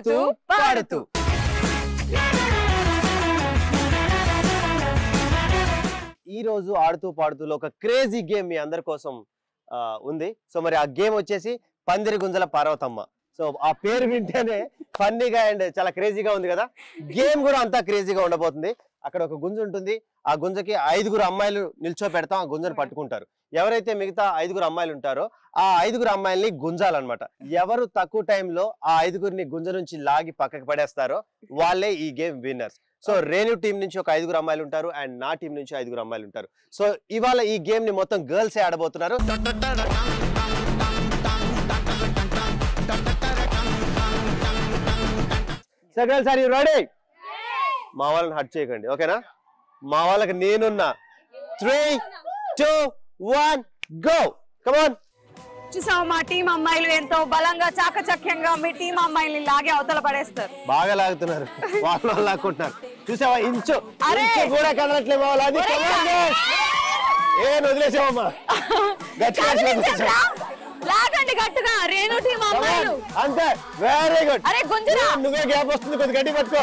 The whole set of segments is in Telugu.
ఆడుతూ పాడుతూ. ఈ రోజు ఆడుతూ పాడుతూలో ఒక క్రేజీ గేమ్ మీ అందరి కోసం ఉంది. సో మరి ఆ గేమ్ వచ్చేసి పందిరి గుంజల పార్వతమ్మ. సో ఆ పేరు వింటేనే ఫన్నీగా అండ్ చాలా క్రేజీగా ఉంది కదా. గేమ్ కూడా అంతా క్రేజీగా ఉండబోతుంది. అక్కడ ఒక గుంజ ఉంటుంది. ఆ గుంజకి 5 అమ్మాయిలు నిల్చోపెడతాం. ఆ గుంజను పట్టుకుంటారు. ఎవరైతే మిగతా 5 అమ్మాయిలు ఉంటారో ఆ 5 అమ్మాయిల్ని గుంజాలన్నమాట. ఎవరు తక్కువ టైంలో ఆ 5 గుంజ నుంచి లాగి పక్కకి పడేస్తారో వాళ్ళే ఈ game winners. So Renu team నుంచి ఒక 5 అమ్మాయిలు ఉంటారు అండ్ నా టీం నుంచి 5 అమ్మాయిలు ఉంటారు. సో ఇవాళ ఈ గేమ్ ని మొత్తం గర్ల్సే ఆడబోతున్నారు. So girls are you ready? మా వాళ్ళని హట్ చేయకండి, ఓకేనా? మా వాళ్ళకి నేనున్నా. 3, 2, 1 గో. Come on. చూసావా మా టీం అమ్మాయిలు ఎంతో బలంగా చాకచక్యంగా మీ టీం అమ్మాయిల్ని లాగే అవతల పడేస్తారు. బాగా లాగుతున్నారు, వాళ్ళు లాక్కుంటున్నారు. చూసావా ఇంచు కూడా కదలట్లే మా వాళ్ళు. అది ఏం వదిలేసావమ్మా, గట్టిగా లాగండి గట్టిగా. రేణు టీం అమ్మాయిలు అంతే. Very good. అరే గుంజరా, నువ్వే గ్యాప్ వస్తుంది, కొద్ది గట్టి పట్టుకో.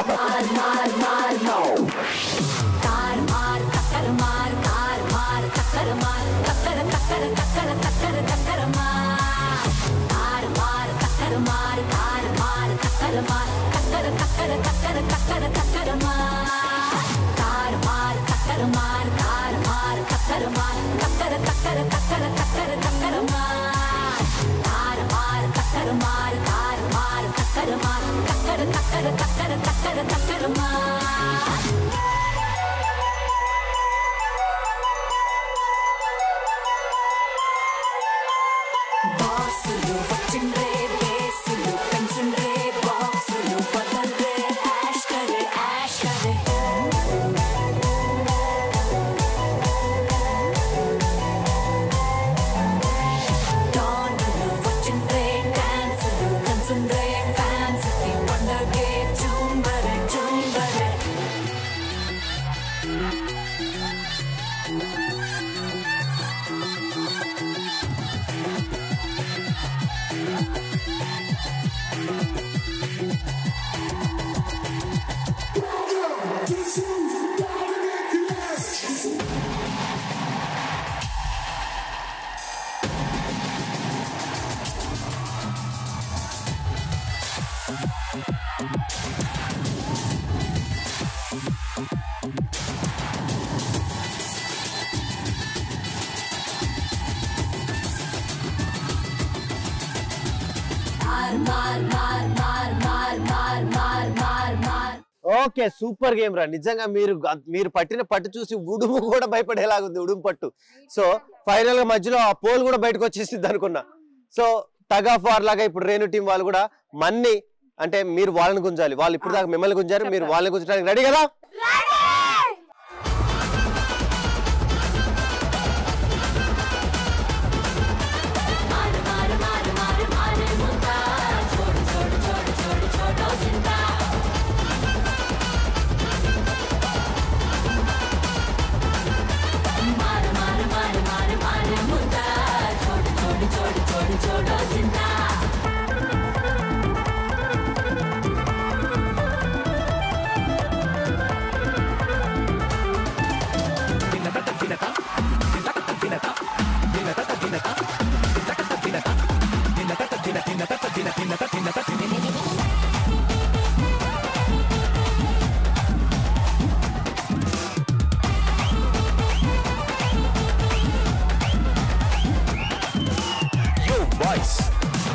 ఓకే, సూపర్ గేమ్ రా. నిజంగా మీరు పట్టిన పట్టు చూసి ఉడుము కూడా భయపడేలాగుంది, ఉడుము పట్టు. సో ఫైనల్ గా మధ్యలో ఆ పోల్ కూడా బయటకు వచ్చేసింది అనుకున్నా. సో టగ్ ఆఫ్ వార్ లాగా ఇప్పుడు రేణు టీం వాళ్ళు కూడా మన్ని అంటే మీరు వాళ్ళని గుంజాలి. వాళ్ళు ఇప్పుడు దాకా మిమ్మల్ని గుంజారు, మీరు వాళ్ళని గుంజడానికి రెడీ కదా?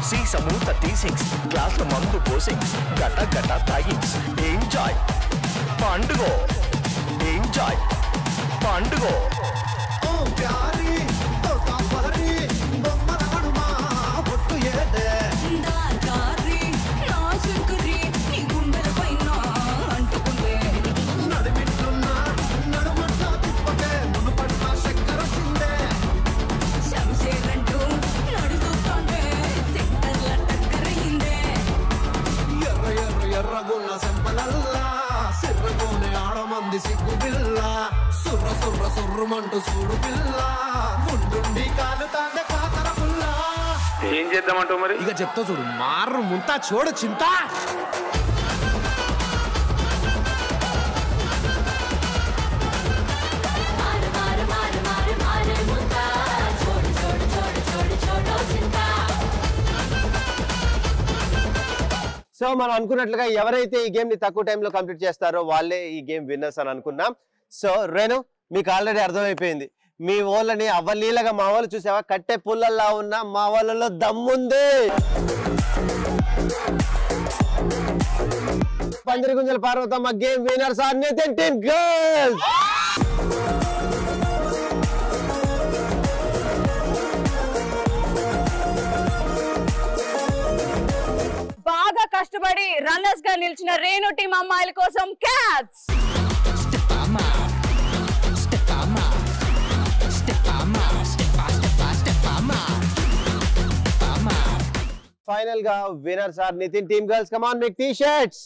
See some of the teasings, glass the mandu posings, gata gata taggings, enjoy, pandugo, enjoy, pandugo. Oh, pyari, to kapari, bomma naduma, bottu yede. Dar kari, na shukri, ni gundala paina antukunde. Nadimittunna, nadumatta tippate, munu padna shakkara sinde. Shamsherantu, nadusuttonde. ఎర్రగున్న సెంపలల్లా సిర్రగోనే ఆడమంది సిగ్గు పిల్ల సుర్ర సుర్ర సుర్రమంటూ చూడు పిల్ల ముందుండి కాలు తాండే కాకర పుల్ల. ఏం చేద్దామంటావు మరి? ఇక చెప్తా చూడు. మారు ముంతా చూడు చింత. సో మనం అనుకున్నట్లుగా ఎవరైతే ఈ గేమ్ ని తక్కువ టైంలో కంప్లీట్ చేస్తారో వాళ్ళే ఈ గేమ్ విన్నర్స్ అని అనుకున్నాం. సో రేణు, మీకు ఆల్రెడీ అర్థమైపోయింది. మీ వాళ్ళని అవ్వలీలగా మా వాళ్ళు చూసావా, కట్టె పుల్లల్లా ఉన్న మా వాళ్ళలో దమ్ముంది. పందిరిగుంజల Parvatamma game winners are Nitin team girls. బాగా కష్టపడి రన్నర్స్ గా నిలిచిన రేణు టీం అమ్మాయిల కోసం క్యాట్స్. ఫైనల్ గా winners are Nitin team girls. Come on, make T shirts.